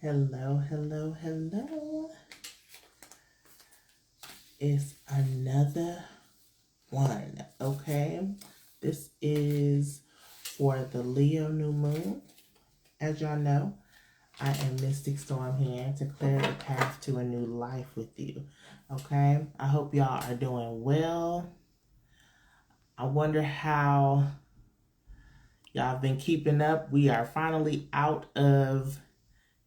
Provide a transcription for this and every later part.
Hello, hello, hello. It's another one, okay? This is for the Leo new moon. As y'all know, I am Mystic Storm here to clear the path to a new life with you, okay? I hope y'all are doing well. I wonder how y'all have been keeping up. We are finally out of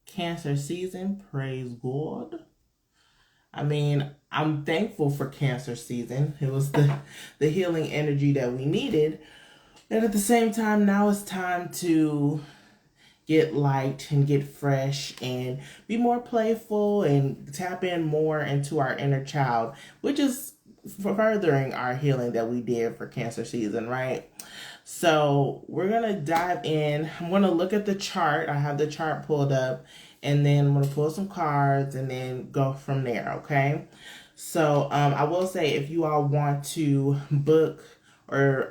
Cancer season, praise God. I mean, I'm thankful for Cancer season. It was the healing energy that we needed. And at the same time, now it's time to get light and get fresh and be more playful and tap in more into our inner child, which is furthering our healing that we did for Cancer season, right? So we're going to dive in. I'm going to look at the chart. I have the chart pulled up, and then I'm going to pull some cards and then go from there, okay? So I will say, if you all want to book or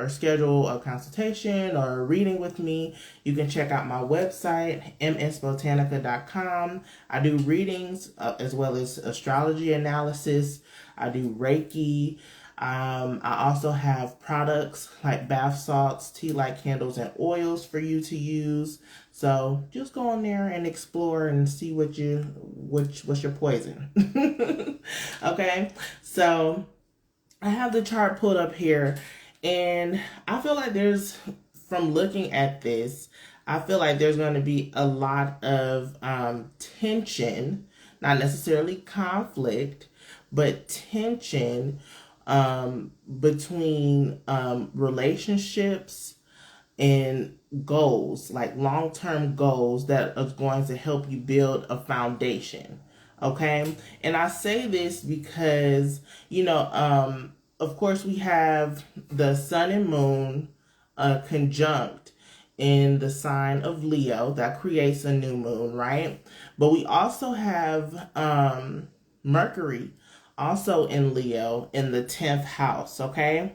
schedule a consultation or a reading with me, you can check out my website, msbotanica.com. I do readings as well as astrology analysis. I do Reiki. I also have products like bath salts, tea light candles, and oils for you to use. So just go on there and explore and see what's your poison. Okay, so I have the chart pulled up here, and I feel like from looking at this, I feel like there's going to be a lot of tension, not necessarily conflict, but tension between relationships and goals, like long-term goals that are going to help you build a foundation. Okay. And I say this because, of course we have the sun and moon conjunct in the sign of Leo. That creates a new moon, right? But we also have Mercury also in Leo in the 10th house, okay?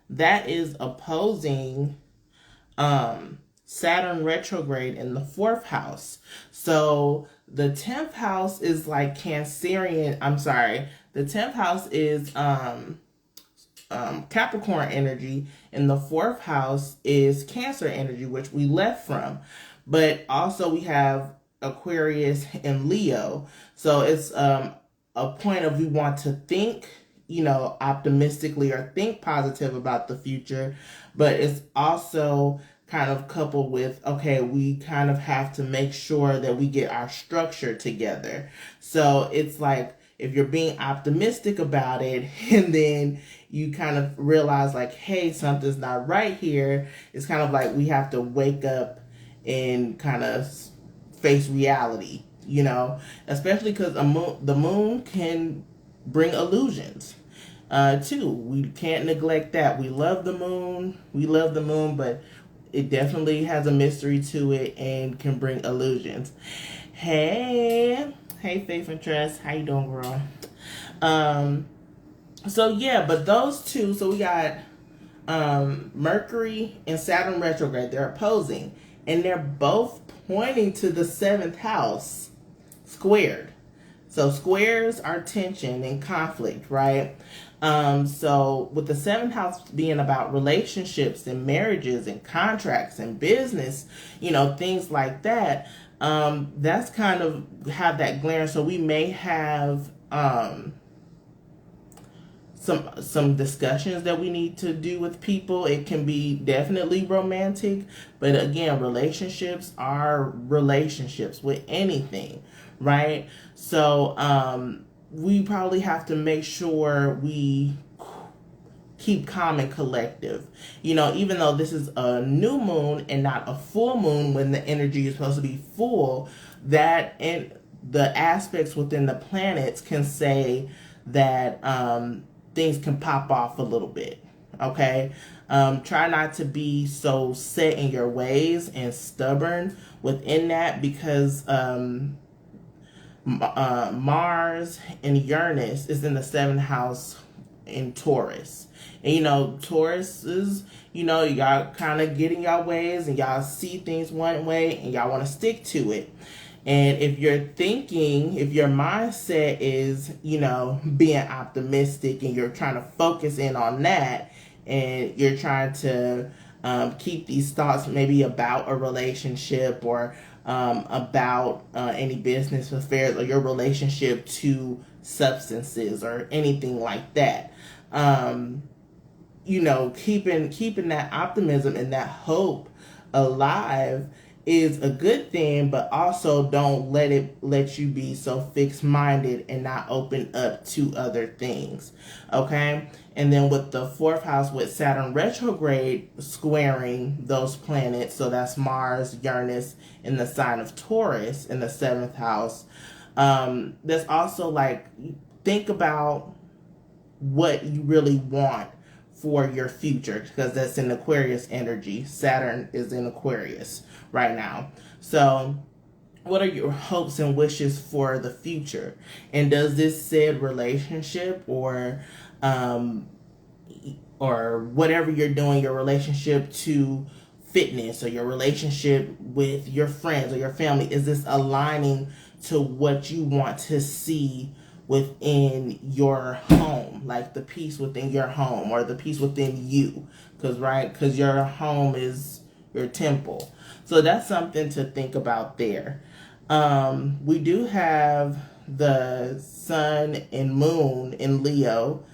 That is opposing Saturn retrograde in the 4th house. So the 10th house is like Cancerian. The 10th house is Capricorn energy, and the 4th house is Cancer energy, which we left from. But also we have Aquarius and Leo. So it's a point of we want to think, optimistically or think positive about the future, but it's also kind of coupled with, okay, we kind of have to make sure that we get our structure together. So it's like, if you're being optimistic about it and then you kind of realize like, hey, something's not right here, it's kind of like we have to wake up and kind of face reality, especially because the moon can bring illusions too. We can't neglect that. We love the moon, but it definitely has a mystery to it and can bring illusions. Hey, Faith and Trust, how you doing, girl? So yeah, but those two, so we got Mercury and Saturn retrograde. They're opposing, and they're both pointing to the 7th house squared. So squares are tension and conflict, right? So with the 7th house being about relationships and marriages and contracts and business, things like that, that's kind of have that glare. So we may have some discussions that we need to do with people. It can be definitely romantic, but again, relationships are relationships with anything, right? So we probably have to make sure we keep calm and collective. Even though this is a new moon and not a full moon when the energy is supposed to be full, that and the aspects within the planets can say that things can pop off a little bit. Okay. Try not to be so set in your ways and stubborn within that, because Mars and Uranus is in the 7th house in Taurus. And Taurus is, y'all kind of get in y'all ways and y'all see things one way and y'all want to stick to it. And if you're thinking, if your mindset is, being optimistic and you're trying to focus in on that, and you're trying to keep these thoughts maybe about a relationship or about any business affairs or your relationship to substances or anything like that. Keeping that optimism and that hope alive is a good thing, but also don't let you be so fixed minded and not open up to other things. Okay. And then with the fourth house with Saturn retrograde squaring those planets, so that's Mars, Uranus in the sign of Taurus in the seventh house. There's also think about what you really want for your future, because that's in Aquarius energy. Saturn is in Aquarius right now. So what are your hopes and wishes for the future? And does this said relationship or whatever you're doing, your relationship to fitness or your relationship with your friends or your family, is this aligning to what you want to see within your home, like the peace within your home or the peace within you? Because your home is your temple. So that's something to think about there. We do have the sun and moon in Leo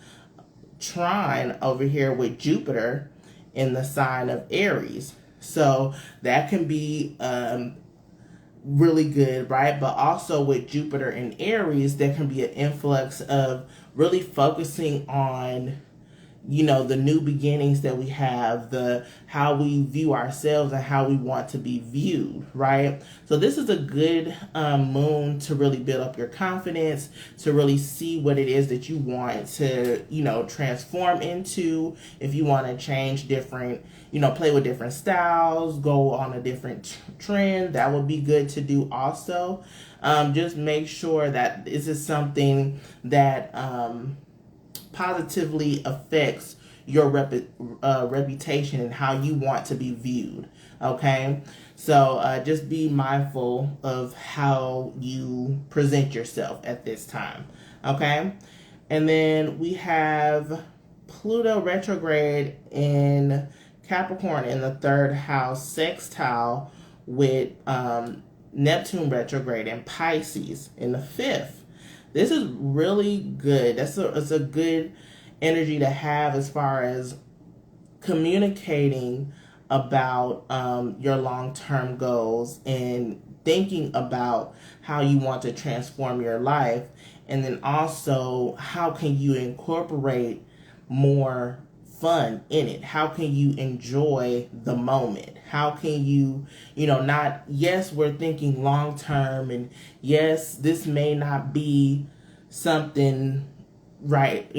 trine over here with Jupiter in the sign of Aries. So that can be really good, right? But also with Jupiter in Aries, there can be an influx of really focusing on, the new beginnings that we have, how we view ourselves and how we want to be viewed, right? So this is a good moon to really build up your confidence, to really see what it is that you want to, transform into. If you want to change different, play with different styles, go on a different trend, that would be good to do also. Just make sure that this is something that positively affects your reputation and how you want to be viewed. Okay, so just be mindful of how you present yourself at this time. Okay, and then we have Pluto retrograde in Capricorn in the third house, sextile with Neptune retrograde in Pisces in the fifth. This is really good. It's a good energy to have as far as communicating about your long-term goals and thinking about how you want to transform your life. And then also, how can you incorporate more fun in it? How can you enjoy the moment? How can you, yes, we're thinking long term, and yes, this may not be something right,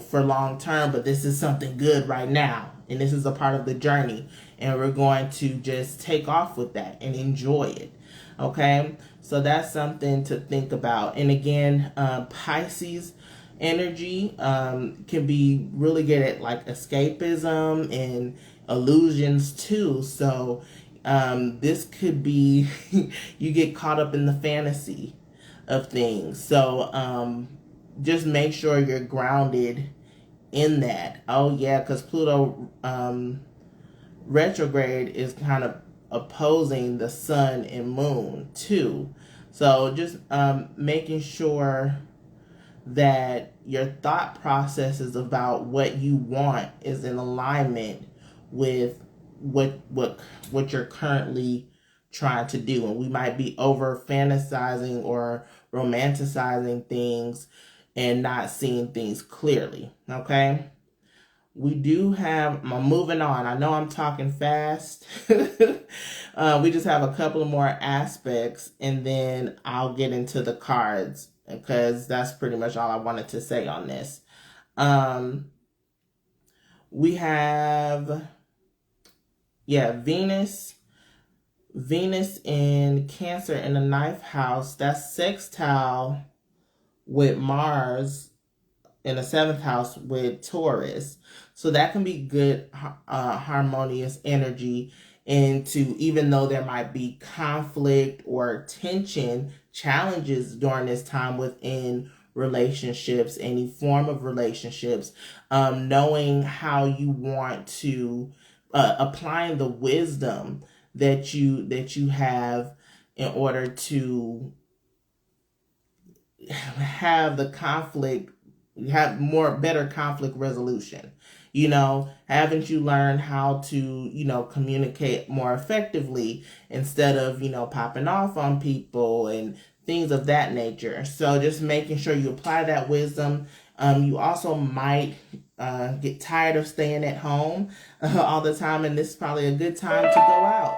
for long term, but this is something good right now. And this is a part of the journey. And we're going to just take off with that and enjoy it. Okay. So that's something to think about. And again, Pisces energy can be really good at escapism and illusions too. So this could be you get caught up in the fantasy of things. So just make sure you're grounded in that. Oh yeah, because Pluto retrograde is kind of opposing the sun and moon too. So just making sure that your thought processes about what you want is in alignment with what you're currently trying to do. And we might be over fantasizing or romanticizing things and not seeing things clearly. Okay, we do have, I'm moving on, I know I'm talking fast. We just have a couple of more aspects and then I'll get into the cards, because that's pretty much all I wanted to say on this. We have, Venus in Cancer in the ninth house. That's sextile with Mars in the seventh house with Taurus. So that can be good, harmonious energy. into, even though there might be conflict or tension, challenges during this time within relationships, any form of relationships, knowing how you want to, applying the wisdom that you have in order to have the conflict, have better conflict resolution. Haven't you learned how to, communicate more effectively instead of, popping off on people and things of that nature? So just making sure you apply that wisdom. You also might get tired of staying at home all the time, and this is probably a good time to go out.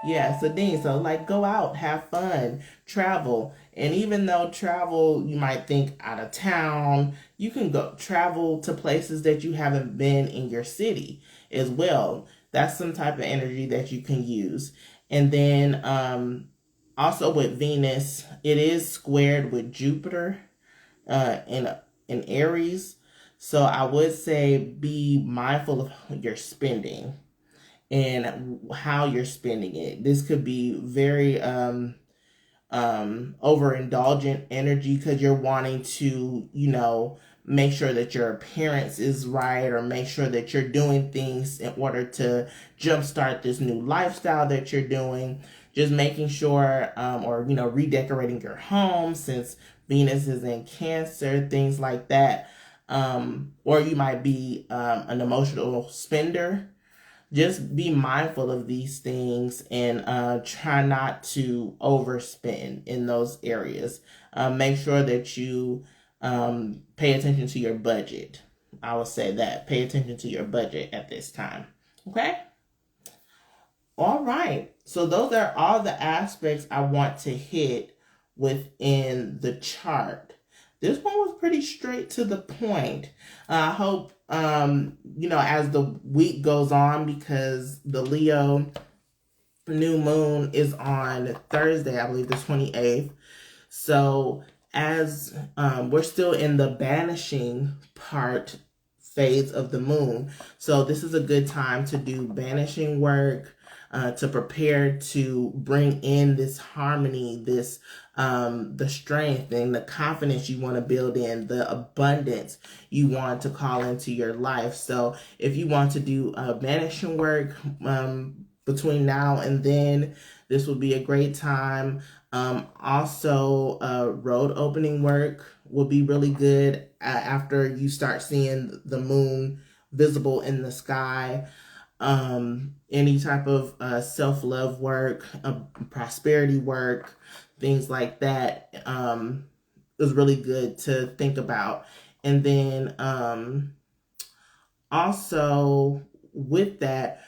Yeah, Dean, so like go out, have fun, travel. And even though travel, you might think out of town, you can go travel to places that you haven't been in your city as well. That's some type of energy that you can use. And then also with Venus, it is squared with Jupiter in Aries. So I would say be mindful of your spending and how you're spending it. This could be very overindulgent energy because you're wanting to, make sure that your appearance is right, or make sure that you're doing things in order to jumpstart this new lifestyle that you're doing. Just making sure, or, redecorating your home since Venus is in Cancer, things like that. Or you might be an emotional spender. Just be mindful of these things and try not to overspend in those areas. Make sure that you pay attention to your budget. I would say that. Pay attention to your budget at this time. Okay? All right. So those are all the aspects I want to hit within the chart. This one was pretty straight to the point. I hope, as the week goes on, because the Leo new moon is on Thursday, I believe the 28th. So as we're still in the banishing phase of the moon. So this is a good time to do banishing work, to prepare to bring in this harmony, this the strength and the confidence you want to build in, the abundance you want to call into your life. So if you want to do banishing work between now and then, this would be a great time. Also, road opening work will be really good after you start seeing the moon visible in the sky. Any type of self-love work, prosperity work, things like that is really good to think about. And then also with that,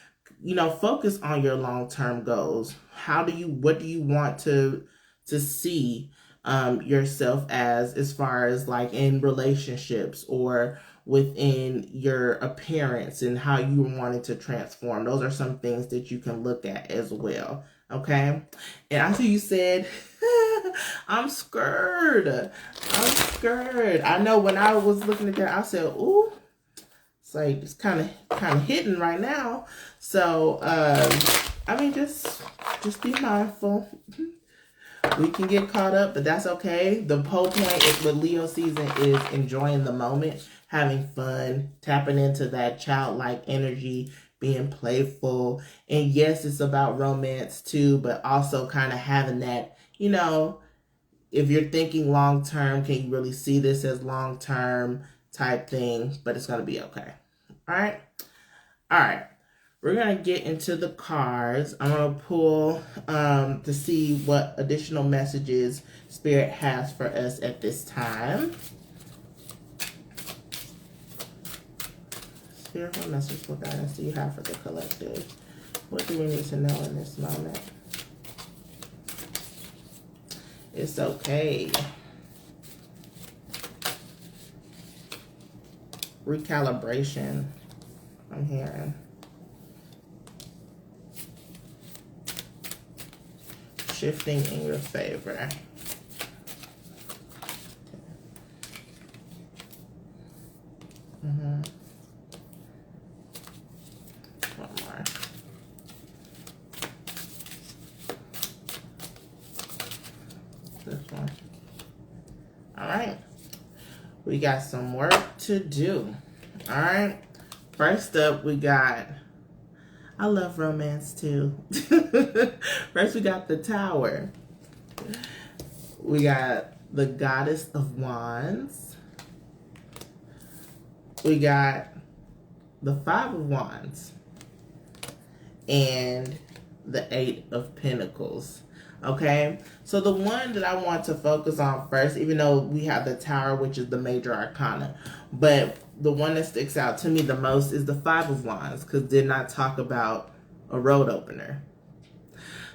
focus on your long-term goals. What do you want to see yourself as far as like in relationships or within your appearance and how you wanted to transform? Those are some things that you can look at as well. Okay. And I see you said, I'm scared. I know when I was looking at that, I said, ooh, it's like, it's kind of hitting right now. So, just be mindful. We can get caught up, but that's okay. The whole point with Leo season is enjoying the moment, having fun, tapping into that childlike energy, being playful. And yes, it's about romance too, but also kind of having that, if you're thinking long term, can you really see this as long term type thing? But it's going to be okay. All right. We're going to get into the cards. I'm going to pull to see what additional messages Spirit has for us at this time. Spirit, what message for guidance do you have for the collective? What do we need to know in this moment? It's okay. Recalibration, I'm hearing. Shifting in your favor. One more. one. All right. We got some work to do. All right. First up, we got, I love romance too. First, we got the Tower. We got the Goddess of Wands. We got the Five of Wands. And the Eight of Pentacles. Okay, so the one that I want to focus on first, even though we have the Tower, which is the major arcana, but the one that sticks out to me the most is the Five of Wands, because did not talk about a road opener.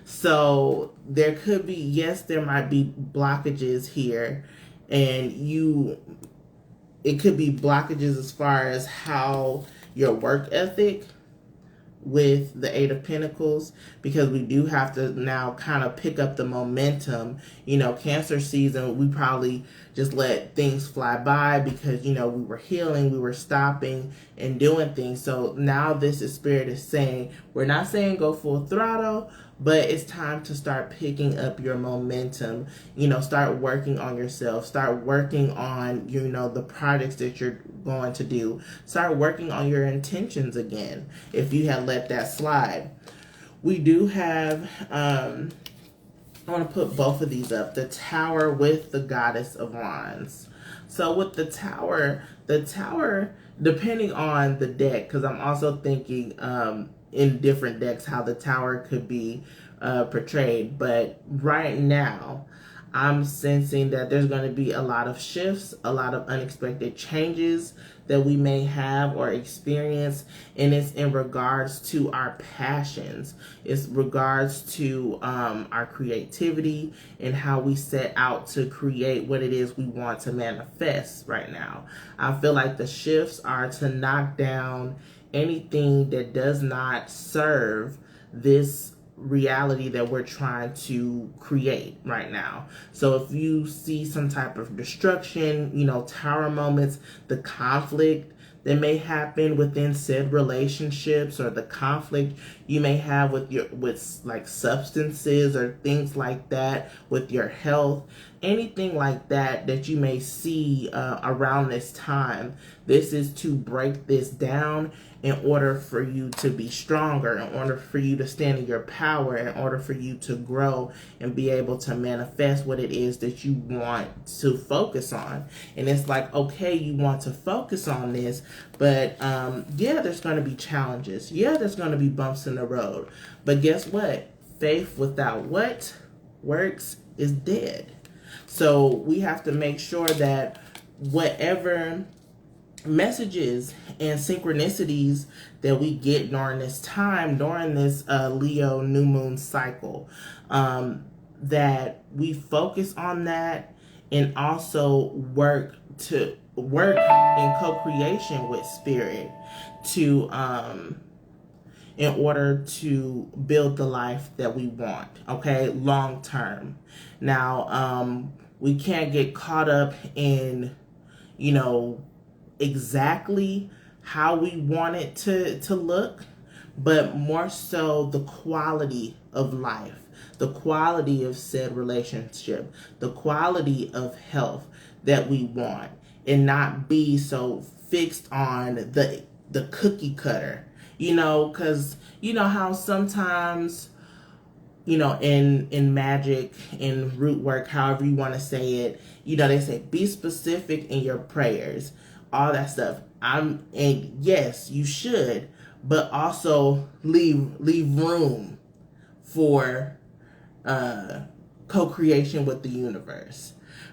So there could be, yes, there might be blockages here, and it could be blockages as far as how your work ethic with the Eight of Pentacles, because we do have to now kind of pick up the momentum. You know, Cancer season, we probably just let things fly by because, you know, we were healing, we were stopping and doing things. So now this is Spirit is saying, we're not saying go full throttle, but it's time to start picking up your momentum. You know, start working on yourself. Start working on, you know, the projects that you're going to do. Start working on your intentions again if you had let that slide. We do have, I want to put both of these up. The Tower with the Goddess of Wands. So with the Tower, depending on the deck, because I'm also thinking in different decks how the Tower could be portrayed. But right now, I'm sensing that there's going to be a lot of shifts, a lot of unexpected changes that we may have or experience, and it's in regards to our passions. It's regards to our creativity and how we set out to create what it is we want to manifest right now. I feel like the shifts are to knock down anything that does not serve this reality that we're trying to create right now. So if you see some type of destruction, you know, Tower moments, the conflict that may happen within said relationships, or the conflict you may have with like substances or things like that, with your health, anything like that you may see around this time. This is to break this down in order for you to be stronger, in order for you to stand in your power, in order for you to grow and be able to manifest what it is that you want to focus on. And it's like, okay, you want to focus on this, but yeah, there's going to be challenges. Yeah, there's going to be bumps in the road. But guess what? Faith without what works is dead. So we have to make sure that whatever messages and synchronicities that we get during this time, during this Leo new moon cycle, that we focus on that, and also work in co-creation with Spirit to in order to build the life that we want, okay, long term. Now we can't get caught up in, you know, exactly how we want it to look, but more so the quality of life, the quality of said relationship, the quality of health that we want, and not be so fixed on the cookie cutter, you know, because you know how sometimes, you know, in magic, in root work, however you want to say it, you know, they say be specific in your prayers, all that stuff. And yes, you should, but also leave room for co-creation with the universe.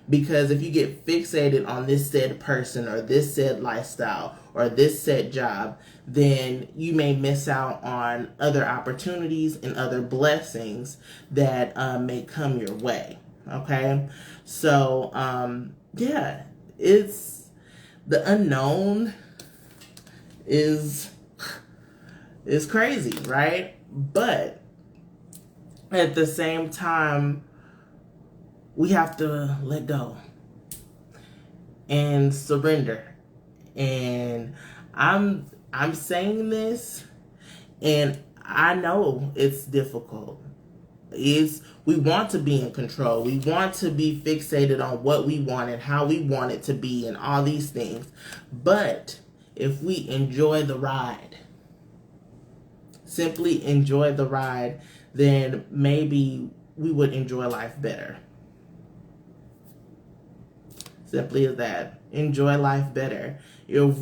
Because if you get fixated on this said person or this said lifestyle or this said job, then you may miss out on other opportunities and other blessings that may come your way. Okay, so yeah, it's the unknown is crazy, right? But at the same time, we have to let go and surrender. And I'm saying this, and I know it's difficult. we want to be in control. We want to be fixated on what we want and how we want it to be and all these things. But if we enjoy the ride, simply enjoy the ride, then maybe we would enjoy life better. Simply as that. Enjoy life better. If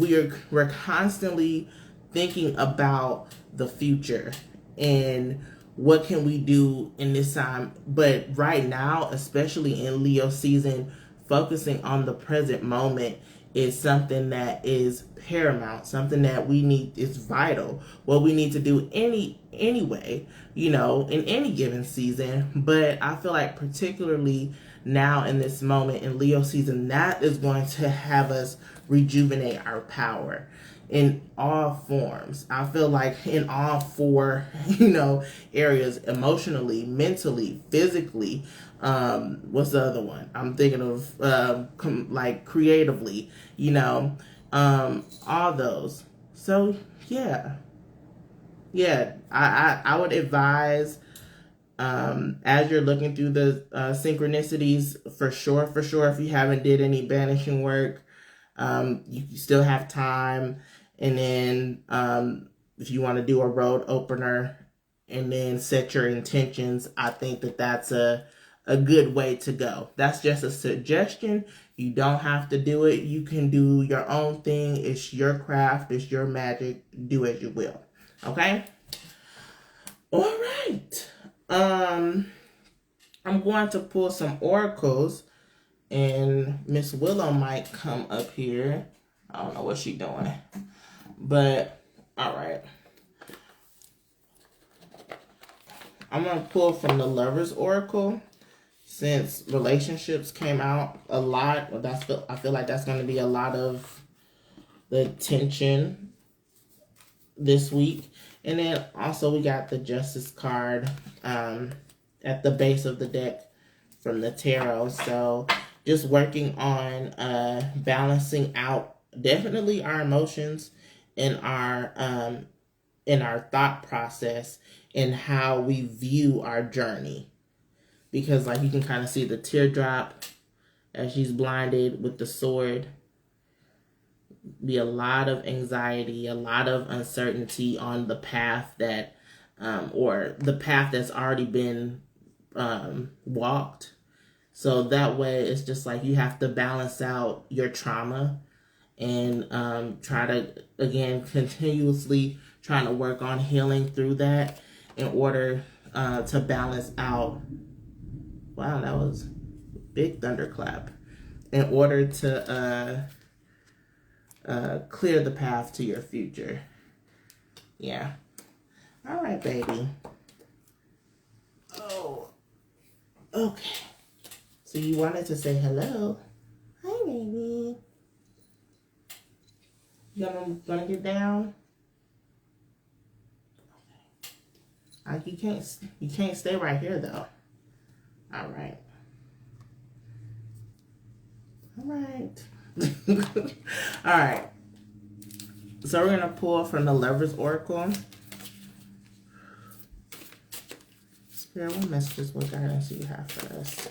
we're constantly thinking about the future and what can we do in this time, but right now, especially in Leo season, focusing on the present moment is something that is paramount, something that we need, is vital, what we need to do anyway, in any given season. But I feel like particularly now in this moment in Leo season, that is going to have us rejuvenate our power in all forms. I feel like in all four, areas: emotionally, mentally, physically. What's the other one? I'm thinking of like creatively, all those. So yeah. I would advise, as you're looking through the synchronicities, for sure, if you haven't did any banishing work, you still have time. And then if you want to do a road opener and then set your intentions, I think that that's a good way to go. That's just a suggestion. You don't have to do it. You can do your own thing. It's your craft. It's your magic. Do as you will. Okay? All right. I'm going to pull some oracles, and Miss Willow might come up here. I don't know what she's doing, but all right. I'm going to pull from the Lover's Oracle, since relationships came out a lot. I feel like that's going to be a lot of the tension this week. And then also we got the Justice card at the base of the deck from the tarot. So just working on balancing out definitely our emotions and our thought process and how we view our journey. Because like you can kind of see the teardrop as she's blinded with the sword. Be a lot of anxiety, a lot of uncertainty on the path that, or the path that's already been walked. So that way it's just like you have to balance out your trauma and try to, again, continuously trying to work on healing through that in order to balance out. Wow, that was a big thunderclap. In order to clear the path to your future. Yeah. All right, baby. Oh. Okay. So you wanted to say hello. Hi, baby. You gonna get down? Okay. You can't stay right here though. All right. All right. All right. So we're going to pull from the Lover's Oracle. Spirit, what messages, what guidance do you have for us?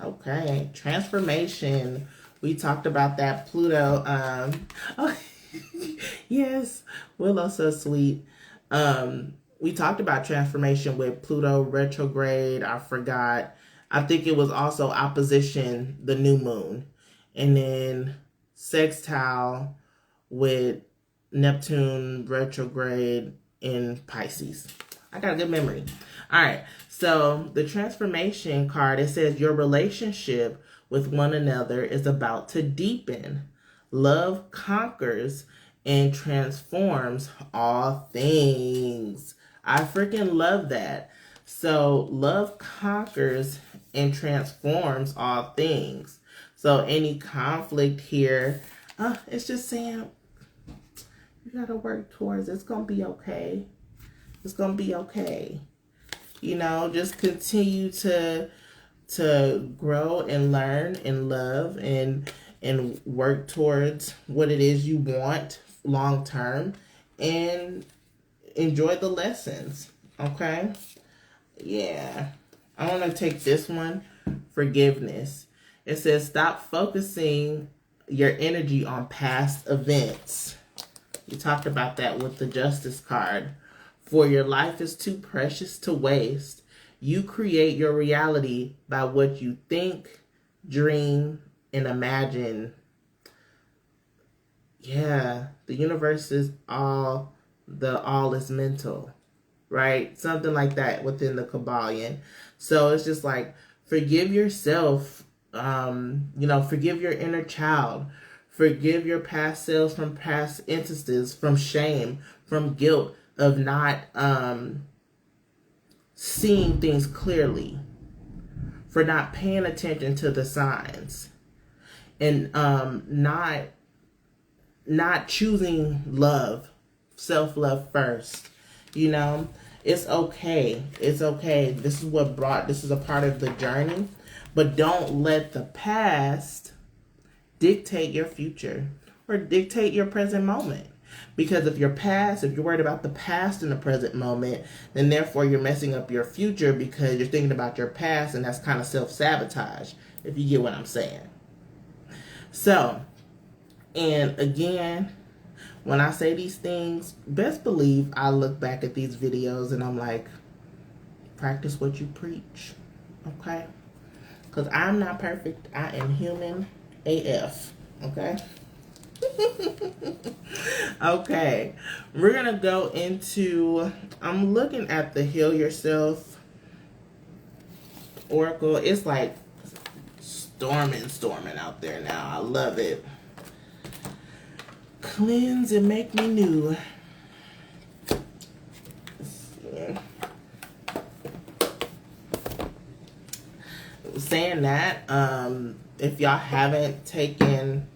Okay. Transformation. We talked about that Pluto. Oh, yes. Willow's so sweet. We talked about transformation with Pluto retrograde. I forgot. I think it was also opposition the new moon. And then sextile with Neptune retrograde in Pisces. I got a good memory. All right. So the transformation card, it says your relationship with one another is about to deepen. Love conquers and transforms all things. I freaking love that. So love conquers and transforms all things. So any conflict here, it's just saying you gotta work towards it. It's gonna be okay. It's gonna be okay. Just continue to grow and learn and love and work towards what it is you want long term and enjoy the lessons. Okay? Yeah. I want to take this one, forgiveness. It says stop focusing your energy on past events. You talked about that with the Justice card. For your life is too precious to waste. You create your reality by what you think, dream, and imagine. Yeah, the universe is all is mental, right? Something like that within the Kabbalion. So it's just like, forgive yourself, forgive your inner child, forgive your past selves from past instances, from shame, from guilt of not seeing things clearly, for not paying attention to the signs, and not choosing love, self-love first. It's okay. It's okay. This is a part of the journey, but don't let the past dictate your future or dictate your present moment. Because if you're worried about the past in the present moment, then therefore you're messing up your future because you're thinking about your past, and that's kind of self-sabotage, if you get what I'm saying. So, and again, when I say these things, best believe I look back at these videos and I'm like, practice what you preach, okay? Because I'm not perfect. I am human AF, okay? Okay, we're going to go into, I'm looking at the Heal Yourself Oracle. It's like storming out there now. I love it. Cleanse and make me new. Saying that, if y'all haven't taken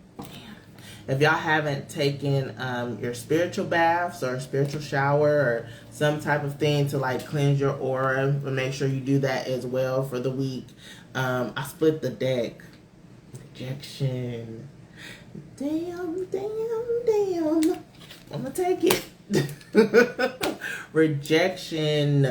your spiritual baths or a spiritual shower or some type of thing to like cleanse your aura, but make sure you do that as well for the week. I split the deck. Rejection. Damn. I'm gonna take it. Rejection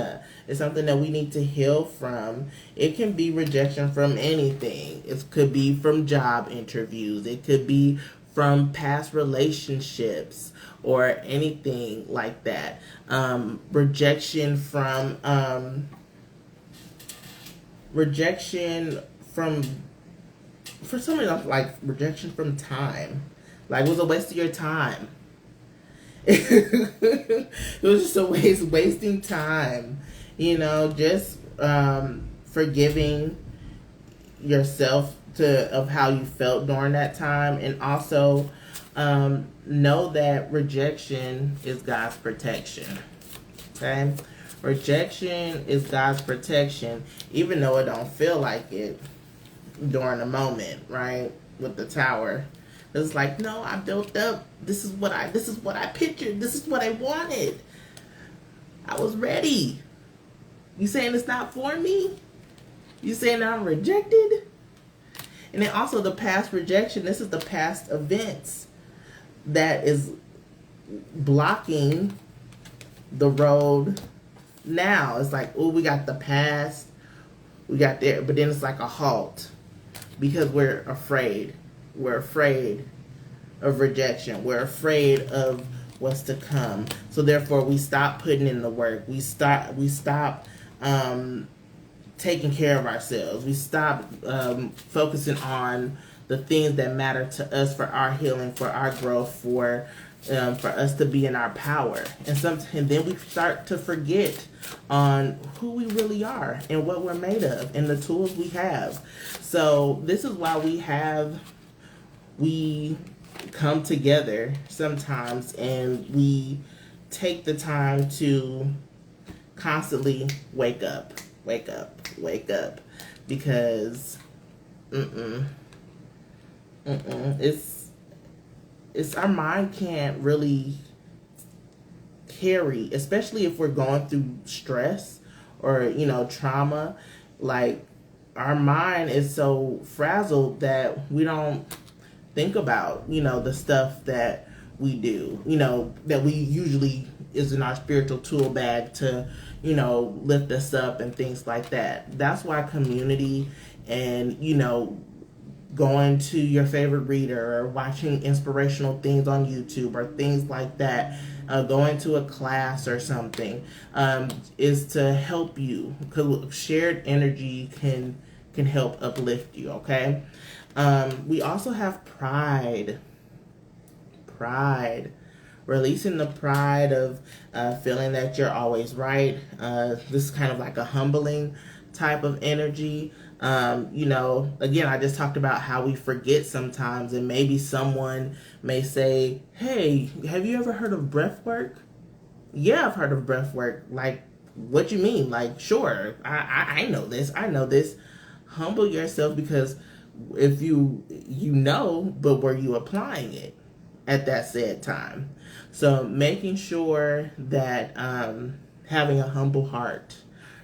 is something that we need to heal from. It can be rejection from anything. It could be from job interviews. It could be from past relationships or anything like that. Rejection from for some reason, like rejection from time. Like, it was a waste of your time. It was just a wasting time. Just forgiving yourself of how you felt during that time, and also know that rejection is God's protection. Okay? Rejection is God's protection, even though it don't feel like it during the moment, right? With the tower. It's like, no, I built up. This is what I pictured. This is what I wanted. I was ready. You saying it's not for me? You saying I'm rejected? And then also the past rejection. This is the past events that is blocking the road now. It's like, oh, we got the past. We got there. But then it's like a halt. Because we're afraid. We're afraid of rejection. We're afraid of what's to come. So therefore, we stop putting in the work. We stop taking care of ourselves. We stop focusing on the things that matter to us for our healing, for our growth, for us to be in our power. And then we start to forget on who we really are and what we're made of and the tools we have. So this is why we come together sometimes, and we take the time to constantly wake up, because it's our mind can't really carry, especially if we're going through stress or trauma. Like, our mind is so frazzled that we don't think about the stuff that we do, that we usually is in our spiritual tool bag to, lift us up and things like that. That's why community and, going to your favorite reader or watching inspirational things on YouTube or things like that, going to a class or something, is to help you, because shared energy can help uplift you. Okay. We also have pride. Releasing the pride of feeling that you're always right. This is kind of like a humbling type of energy. Again, I just talked about how we forget sometimes, and maybe someone may say, hey, have you ever heard of breath work? Yeah, I've heard of breath work. Like, what you mean? Like, sure, I know this. Humble yourself, because if you know, but were you applying it at that said time? So making sure that having a humble heart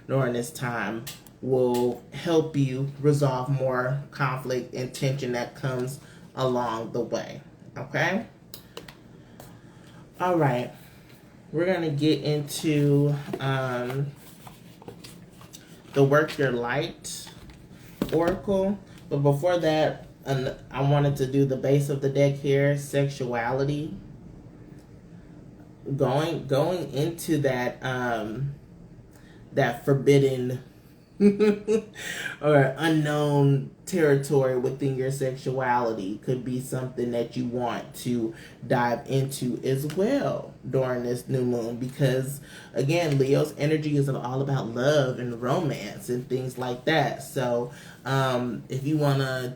during this time will help you resolve more conflict and tension that comes along the way. Okay? All right. We're going to get into the Work Your Light Oracle. But before that, I wanted to do the base of the deck here, sexuality. Going into that that forbidden or unknown territory within your sexuality could be something that you want to dive into as well during this new moon, because again, Leo's energy is all about love and romance and things like that. So if you want to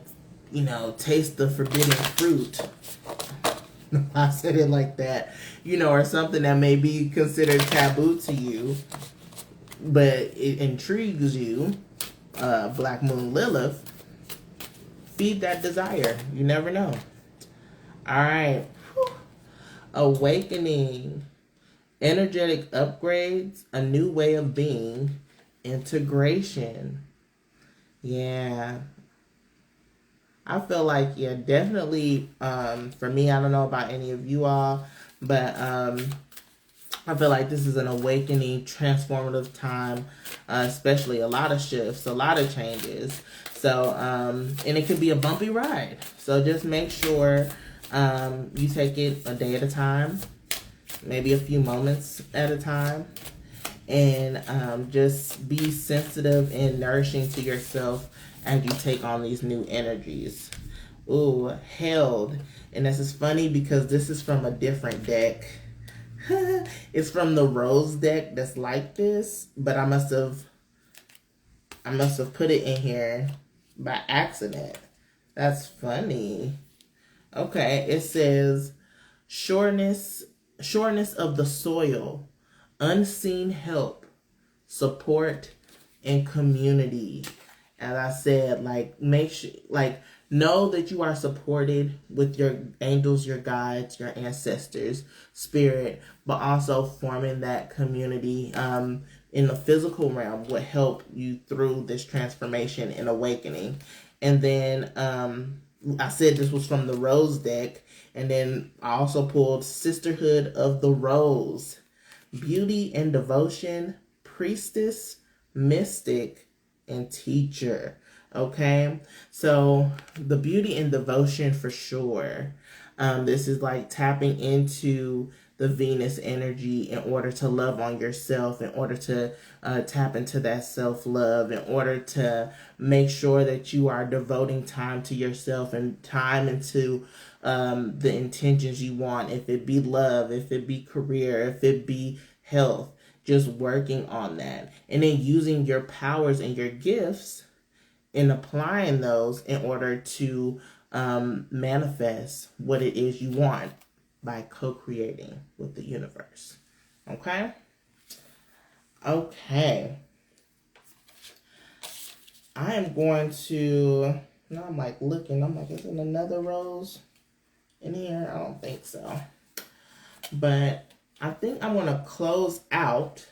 taste the forbidden fruit, I said it like that, or something that may be considered taboo to you, but it intrigues you, Black Moon Lilith, feed that desire. You never know. All right. Awakening. Energetic upgrades, a new way of being, integration. Yeah. I feel like, definitely, for me, I don't know about any of you all, but I feel like this is an awakening, transformative time, especially a lot of shifts, a lot of changes. So, and it can be a bumpy ride. So just make sure you take it a day at a time, maybe a few moments at a time, and just be sensitive and nourishing to yourself as you take on these new energies. Ooh, held. And this is funny because this is from a different deck. It's from the Rose deck that's like this, but I must have put it in here by accident. That's funny. Okay, it says sureness of the soil, unseen help, support, and community. As I said, make sure, know that you are supported with your angels, your guides, your ancestors, spirit, but also forming that community in the physical realm will help you through this transformation and awakening. And then I said this was from the Rose deck, and then I also pulled Sisterhood of the Rose, beauty and devotion, priestess, mystic, and teacher. Okay, so the beauty and devotion for sure. This is like tapping into the Venus energy in order to love on yourself, in order to tap into that self-love, in order to make sure that you are devoting time to yourself and time into the intentions you want. If it be love, if it be career, if it be health, just working on that. And then using your powers and your gifts and applying those in order to manifest what it is you want by co-creating with the universe. Okay? Okay. I am going to, now I'm looking, is there another rose in here? I don't think so. But I think I'm going to close out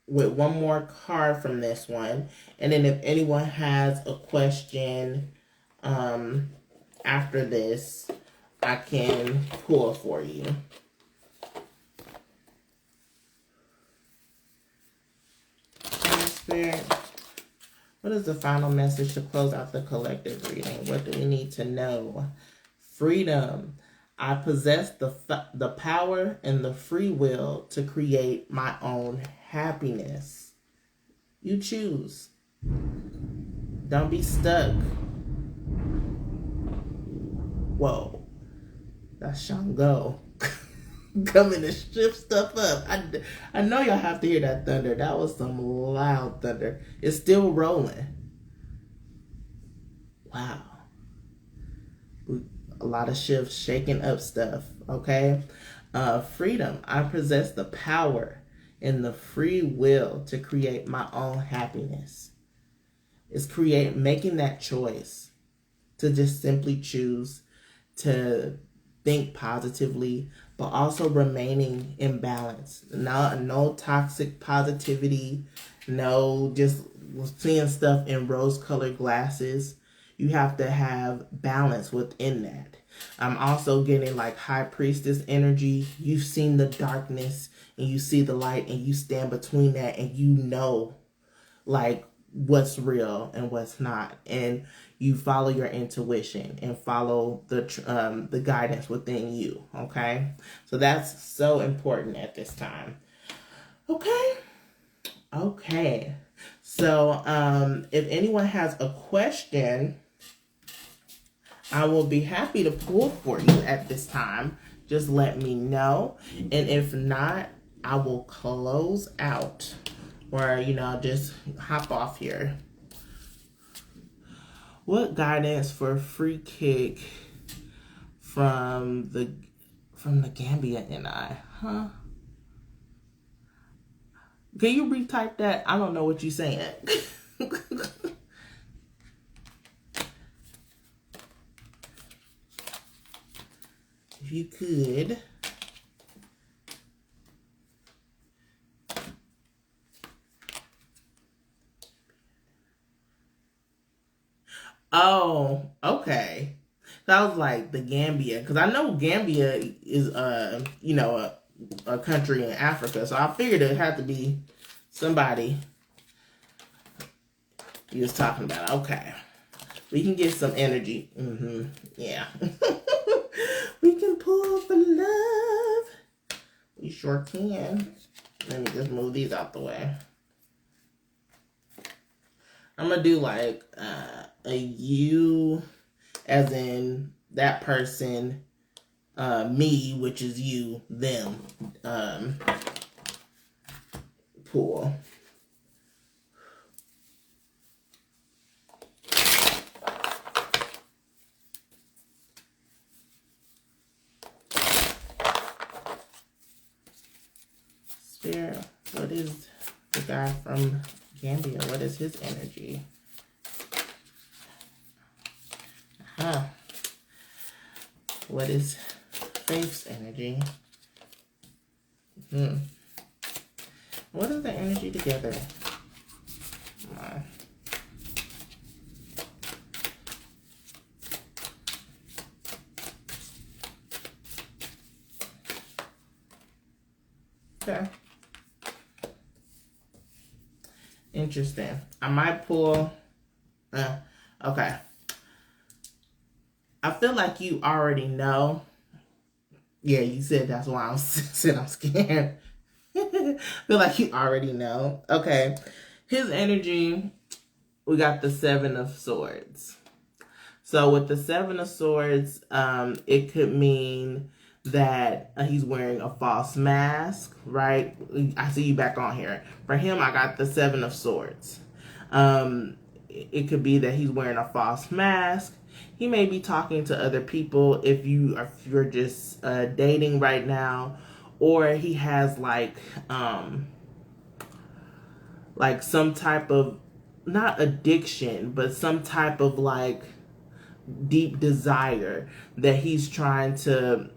with one more card from this one. And then if anyone has a question after this, I can pull for you. Spirit, what is the final message to close out the collective reading? What do we need to know? Freedom. I possess the power and the free will to create my own happiness. You choose. Don't be stuck. Whoa. That's Shango. Coming to strip stuff up. I know y'all have to hear that thunder. That was some loud thunder. It's still rolling. Wow. A lot of shifts, shaking up stuff. Okay. Freedom. I possess the power and the free will to create my own happiness. It's making that choice to just simply choose to think positively, but also remaining in balance. No toxic positivity, no just seeing stuff in rose-colored glasses. You have to have balance within that. I'm also getting like High Priestess energy. You've seen the darkness and you see the light and you stand between that and you know like what's real and what's not. And you follow your intuition and follow the guidance within you. Okay. So that's so important at this time. Okay. Okay. So, if anyone has a question, I will be happy to pull for you at this time. Just let me know. And if not, I will close out or, just hop off here. What guidance for free kick from the Gambia NI? Huh? Can you retype that? I don't know what you're saying. If you could. Oh, okay. So I was like the Gambia, because I know Gambia is a country in Africa. So I figured it had to be somebody he was talking about. Okay. We can get some energy. Yeah. We can pull for love. We sure can. Let me just move these out the way. I'm going to do like a you, as in that person, me, which is you, them, pull. Spirit, what is the guy from Gambia? What is his energy? What is Faith's energy? What is the energy together? Okay. Interesting. I might pull. Okay. I feel like you already know. Yeah, you said that's why I'm scared. I feel like you already know. Okay. His energy, we got the Seven of Swords. So with the Seven of Swords, it could mean that he's wearing a false mask, right? I see you back on here. For him, I got the Seven of Swords. It could be that he's wearing a false mask. He may be talking to other people if you're just dating right now, or he has like some type of, not addiction, but some type of like deep desire that he's trying to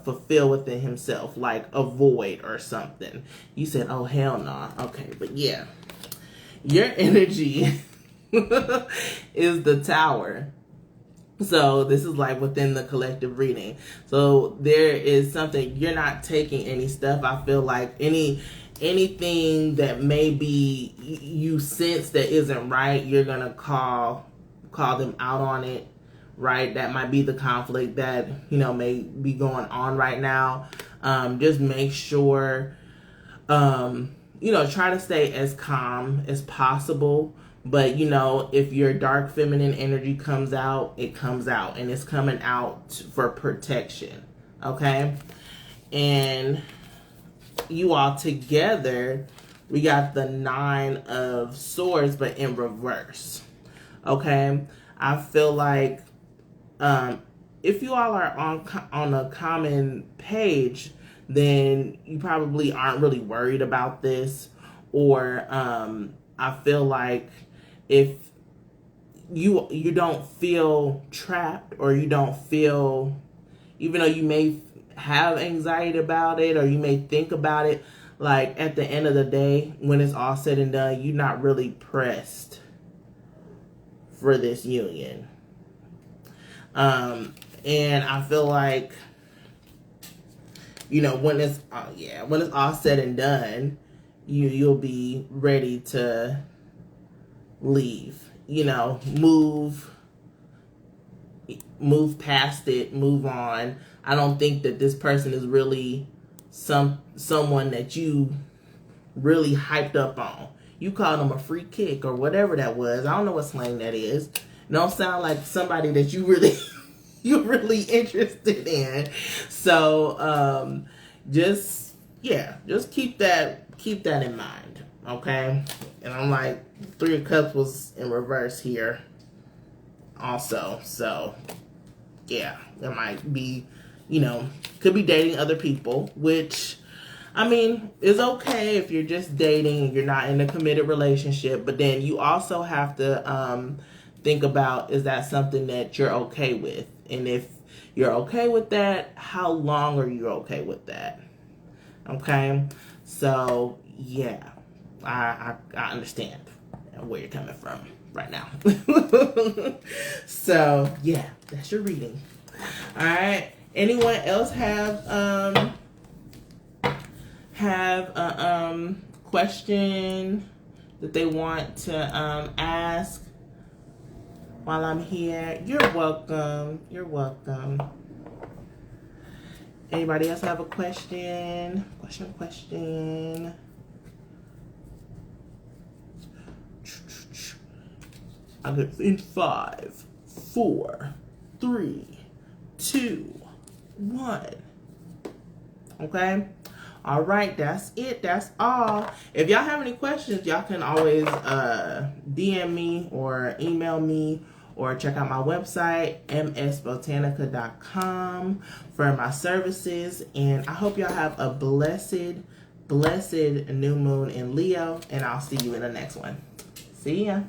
fulfill within himself, like a void or something. You said, oh, hell no. Nah. Okay, but yeah. Your energy is the Tower. So this is like within the collective reading. So there is something, you're not taking any stuff. I feel like anything that maybe you sense that isn't right, you're gonna call them out on it, right? That might be the conflict that, you know, may be going on right now. Just make sure, you know, try to stay as calm as possible. But, you know, if your dark feminine energy comes out, it comes out, and it's coming out for protection. Okay? And you all together, we got the 9 of Swords, but in reverse. Okay? I feel like if you all are on a common page, then you probably aren't really worried about this. Or I feel like if you don't feel trapped, or you don't feel, even though you may have anxiety about it, or you may think about it, like at the end of the day, when it's all said and done, you're not really pressed for this union. And I feel like, you know, when it's all said and done, you'll be ready to leave, you know, move past it, move on. I don't think that this person is really someone that you really hyped up on. You called them a free kick or whatever that was. I don't know what slang that is. It don't sound like somebody that you really you're really interested in. So just keep that in mind. Okay? And I'm like, 3 of Cups was in reverse here also. So yeah, there might be, you know, could be dating other people, which, I mean, is okay if you're just dating and you're not in a committed relationship. But then you also have to think about, is that something that you're okay with? And if you're okay with that, how long are you okay with that? Okay? So yeah, I understand where you're coming from right now. So yeah, that's your reading. All right. Anyone else have a question that they want to ask while I'm here? You're welcome. You're welcome. Anybody else have a question? Question. I'm good in 5, 4, 3, 2, 1. Okay? All right, that's it. That's all. If y'all have any questions, y'all can always DM me or email me, or check out my website, msbotanica.com, for my services. And I hope y'all have a blessed new moon in Leo, and I'll see you in the next one. See ya.